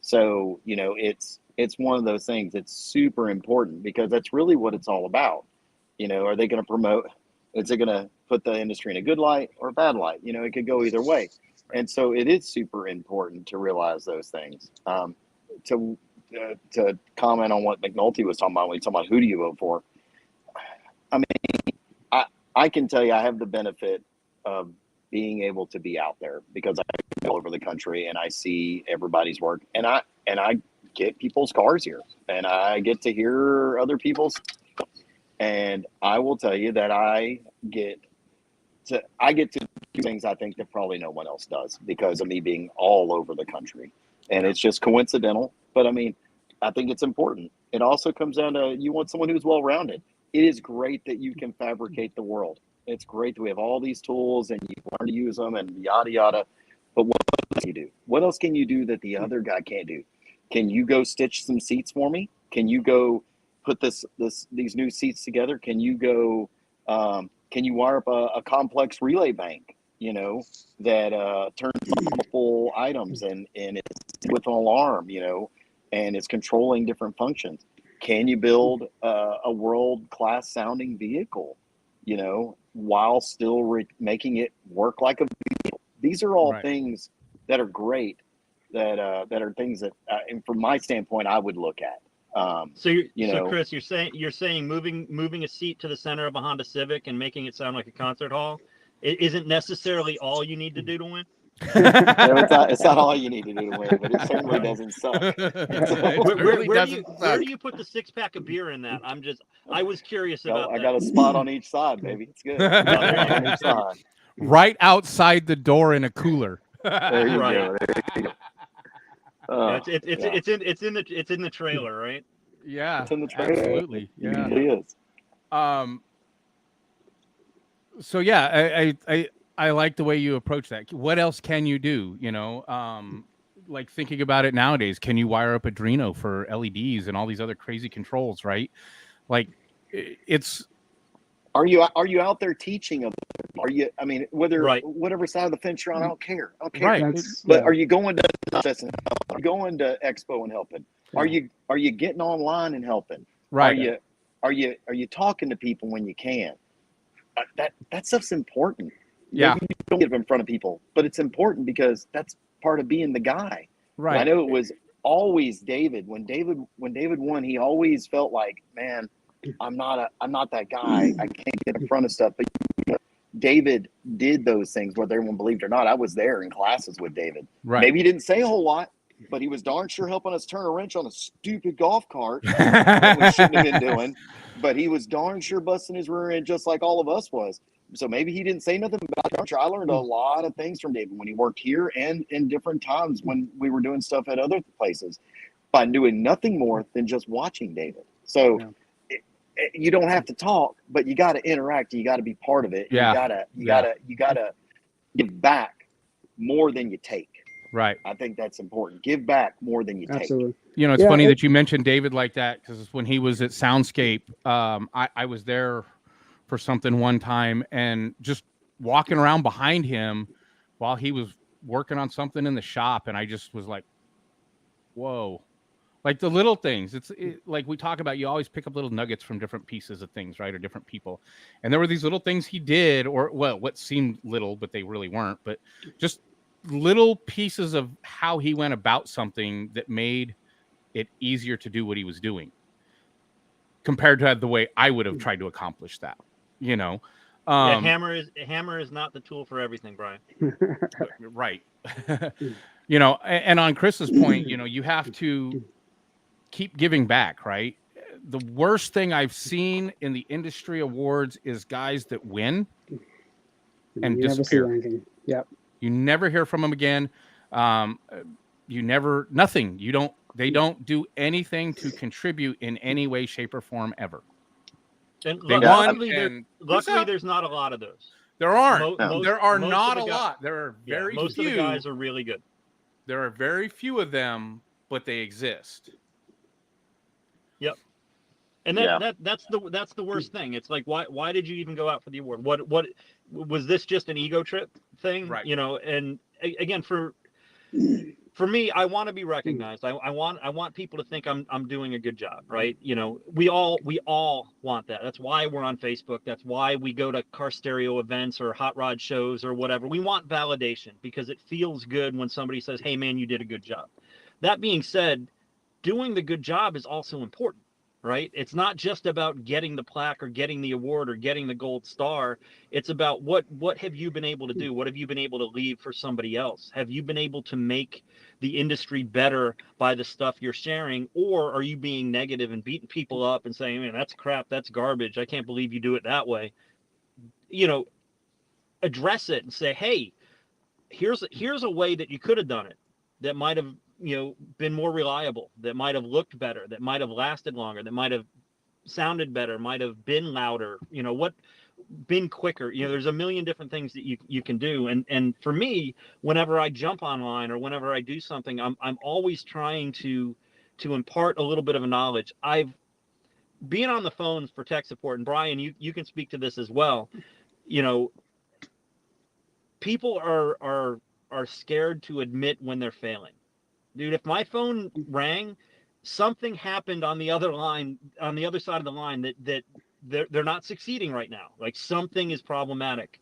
So, it's one of those things that's super important because that's really what it's all about. Are they going to promote, is it going to put the industry in a good light or a bad light? It could go either way. And so it is super important to realize those things. To comment on what McNulty was talking about when he talking about who do you vote for? I mean, I can tell you I have the benefit of being able to be out there because I go all over the country and I see everybody's work and I get people's cars here and I get to hear other people's, and I will tell you that I get to do things I think that probably no one else does because of me being all over the country. And it's just coincidental. But I mean, I think it's important. It also comes down to you want someone who's well-rounded. It is great that you can fabricate the world. It's great that we have all these tools and you learn to use them and yada, yada. But what else can you do? What else can you do that the other guy can't do? Can you go stitch some seats for me? Can you go put these new seats together? Can you go, can you wire up a complex relay bank, that turns multiple items and it's with an alarm, and it's controlling different functions? Can you build a world-class sounding vehicle, while still making it work like a vehicle? These are all things that are great, that are things that, and from my standpoint, I would look at. So Chris, you're saying moving a seat to the center of a Honda Civic and making it sound like a concert hall isn't necessarily all you need to do to win? It's not all you need to do to win, but it certainly doesn't suck. Where do you put the 6-pack of beer in that? I was curious about that. I got a spot on each side, baby. It's good. On each side. Right outside the door in a cooler. There you go. There you go. It's in the trailer, right? Yeah, it's in the trailer. Absolutely. Yeah, it really is. So yeah, I like the way you approach that. What else can you do? Like thinking about it nowadays, can you wire up Adreno for LEDs and all these other crazy controls? Right? Like it's. Are you out there teaching them? Are you? I mean, whatever side of the fence you're on, I don't care. Right. But are you going to Are you going to Expo and helping? Yeah. Are you getting online and helping? Right. Are you talking to people when you can? That stuff's important. Yeah. Maybe you don't get in front of people, but it's important because that's part of being the guy. Right. I know it was always David. When David won, he always felt like, man, I'm not that guy. I can't get in front of stuff. But David did those things, whether everyone believed it or not. I was there in classes with David. Right. Maybe he didn't say a whole lot, but he was darn sure helping us turn a wrench on a stupid golf cart that we shouldn't have been doing. But he was darn sure busting his rear end just like all of us was. So maybe he didn't say nothing about it. I learned a lot of things from David when he worked here and in different times when we were doing stuff at other places by doing nothing more than just watching David. So you don't have to talk, but you got to interact. You got to be part of it. Yeah. You gotta give back more than you take. Right. I think that's important. Give back more than you take. It's funny that you mentioned David like that because when he was at Soundscape, I was there for something one time, and just walking around behind him while he was working on something in the shop, and I just was like, whoa. Like the little things. Like we talk about, you always pick up little nuggets from different pieces of things, right? Or different people. And there were these little things he did, or well, what seemed little, but they really weren't, but just little pieces of how he went about something that made it easier to do what he was doing compared to the way I would have tried to accomplish that, you know? Yeah, hammer is not the tool for everything, Brian. Right. You know, and on Chris's point, you know, you have to keep giving back, right? The worst thing I've seen in the industry awards is guys that win and disappear. Yep. You never hear from them again. Nothing. They don't do anything to contribute in any way, shape, or form ever. And luckily, there's not a lot of those. There aren't. Most there are most not of a the guys- lot. There are very few. Most of the guys are really good. There are very few of them, but they exist. Yep. And that's the worst thing. It's like, why did you even go out for the award? What was this, just an ego trip thing? Right. You know, and again, for me, I want to be recognized. I want people to think I'm doing a good job, right? You know, we all want that. That's why we're on Facebook. That's why we go to car stereo events or hot rod shows or whatever. We want validation because it feels good when somebody says, "Hey man, you did a good job." That being said, doing the good job is also important, right? It's not just about getting the plaque or getting the award or getting the gold star. It's about what have you been able to do? What have you been able to leave for somebody else? Have you been able to make the industry better by the stuff you're sharing? Or are you being negative and beating people up and saying, man, that's crap, that's garbage, I can't believe you do it that way? You know, address it and say, hey, here's a way that you could have done it that might have, you know, been more reliable, that might have looked better, that might have lasted longer, that might have sounded better, might have been louder, you know, been quicker. You know, there's a million different things that you can do. And for me, whenever I jump online or whenever I do something, I'm always trying to impart a little bit of a knowledge. I've been on the phones for tech support, and Brian, you can speak to this as well. You know, people are scared to admit when they're failing. Dude, if my phone rang, something happened on the other line, on the other side of the line that they're not succeeding right now. Like something is problematic.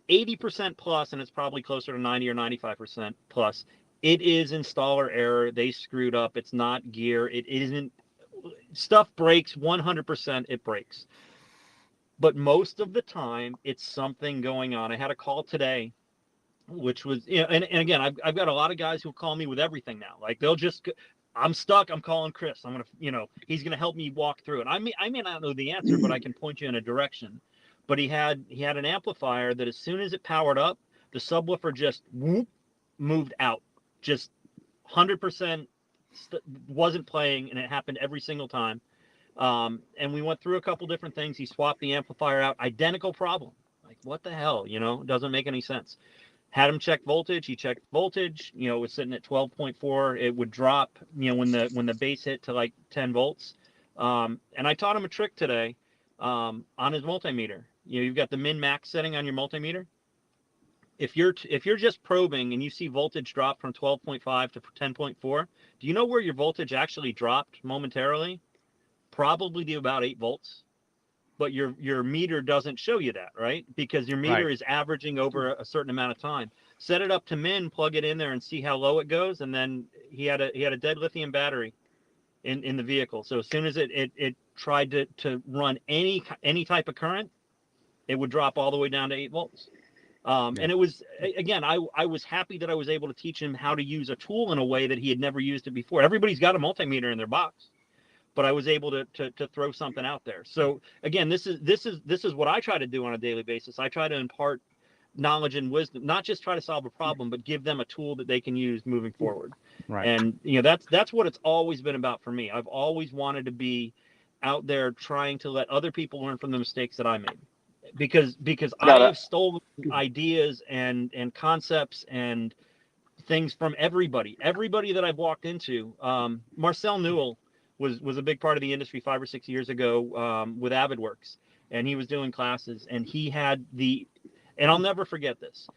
80% plus, and it's probably closer to 90 or 95% plus, it is installer error. They screwed up. It's not gear. It isn't. Stuff breaks 100%. It breaks. But most of the time, it's something going on. I had a call today, which was, you know, and again, I've got a lot of guys who call me with everything now. Like they'll just, I'm stuck, I'm calling Chris. I'm gonna, you know, he's gonna help me walk through it. I may not know the answer, but I can point you in a direction. But he had an amplifier that as soon as it powered up, the subwoofer just moved out, just 100% wasn't playing, and it happened every single time. And we went through a couple different things. He swapped the amplifier out, identical problem. Like what the hell, you know, doesn't make any sense. Had him check voltage. He checked voltage. You know, it was sitting at 12.4. It would drop, you know, when the base hit to like 10 volts. And I taught him a trick today on his multimeter. You know, you've got the min max setting on your multimeter. If you're just probing and you see voltage drop from 12.5 to 10.4, do you know where your voltage actually dropped momentarily? Probably to about 8 volts. But your meter doesn't show you that, right? Because your meter is averaging over a certain amount of time. Set it up to min, plug it in there, and see how low it goes. And then he had a dead lithium battery in the vehicle. So as soon as it tried to run any type of current, it would drop all the way down to 8 volts. And it was, again, I was happy that I was able to teach him how to use a tool in a way that he had never used it before. Everybody's got a multimeter in their box, but I was able to throw something out there. So again, this is what I try to do on a daily basis. I try to impart knowledge and wisdom, not just try to solve a problem, but give them a tool that they can use moving forward. Right. And you know, that's what it's always been about for me. I've always wanted to be out there trying to let other people learn from the mistakes that I made. Because I have stolen ideas and concepts and things from everybody that I've walked into. Marcel Newell was a big part of the industry 5 or 6 years ago with AvidWorks. and he was doing classes, and he had and I'll never forget this.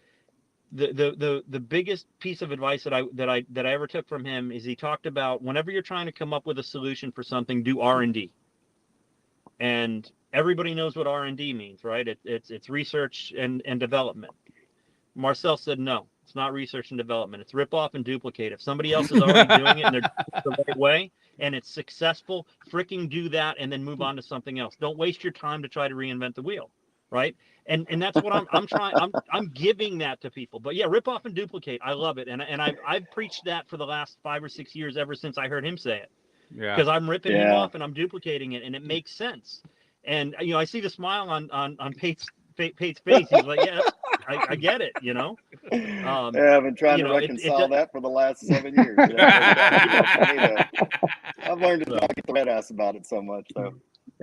The biggest piece of advice that I ever took from him is he talked about whenever you're trying to come up with a solution for something, do R&D. And everybody knows what R&D means, right? It's research and development. Marcel said, no, it's not research and development. It's rip off and duplicate. If somebody else is already doing it and they're doing it the right way and it's successful, freaking do that and then move on to something else. Don't waste your time to try to reinvent the wheel, right? And that's what I'm trying. I'm giving that to people. But yeah, rip off and duplicate. I love it, and I've preached that for the last 5 or 6 years ever since I heard him say it. Yeah. Because I'm ripping him off and I'm duplicating it, and it makes sense. And I see the smile on Pate's face. He's like, yeah, I get it. Yeah, I've been trying to reconcile that for the last 7 years. I've learned to not get the red ass about it so much. So.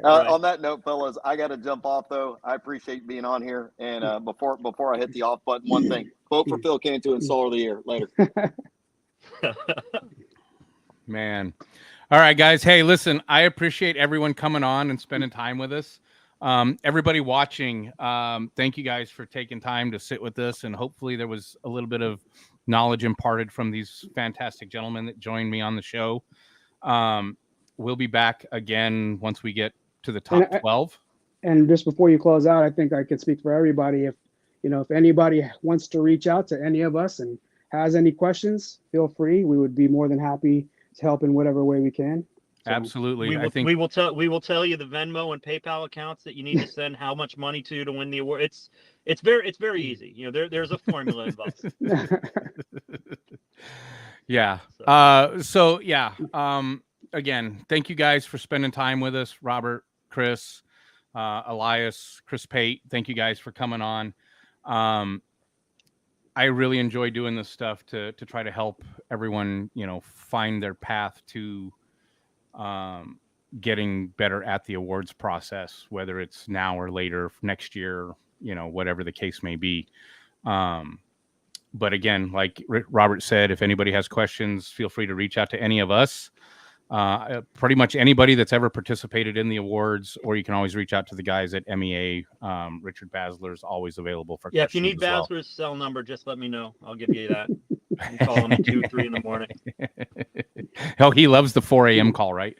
Right. On that note, fellas, I got to jump off, though. I appreciate being on here. And before I hit the off button, one thing. Vote for Phil Cantu and Solar of the Year. Later. Man. All right, guys. Hey, listen, I appreciate everyone coming on and spending time with us. Everybody watching, thank you guys for taking time to sit with us. And hopefully there was a little bit of knowledge imparted from these fantastic gentlemen that joined me on the show. We'll be back again once we get to the top 12. And just before you close out, I think I can speak for everybody. If anybody wants to reach out to any of us and has any questions, feel free. We would be more than happy to help in whatever way we can. So absolutely. We will tell you the Venmo and PayPal accounts that you need to send how much money to win the award. It's very easy. There's a formula involved. Yeah. Again, thank you guys for spending time with us. Robert, Chris, Elias, Chris Pate, thank you guys for coming on. I really enjoy doing this stuff to try to help everyone, find their path to getting better at the awards process, whether it's now or later, next year, whatever the case may be. But again, like Robert said, if anybody has questions, feel free to reach out to any of us. Pretty much anybody that's ever participated in the awards, or you can always reach out to the guys at MEA. Richard Basler's always available for if you need Basler's cell number, just let me know. I'll give you that. You can call him at 2-3 in the morning. Hell, he loves the 4 a.m. call, right?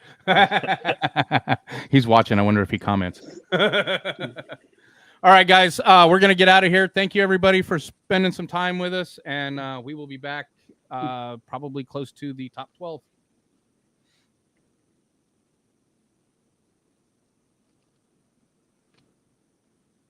He's watching. I wonder if he comments. All right, guys, we're going to get out of here. Thank you, everybody, for spending some time with us, and we will be back probably close to the top 12.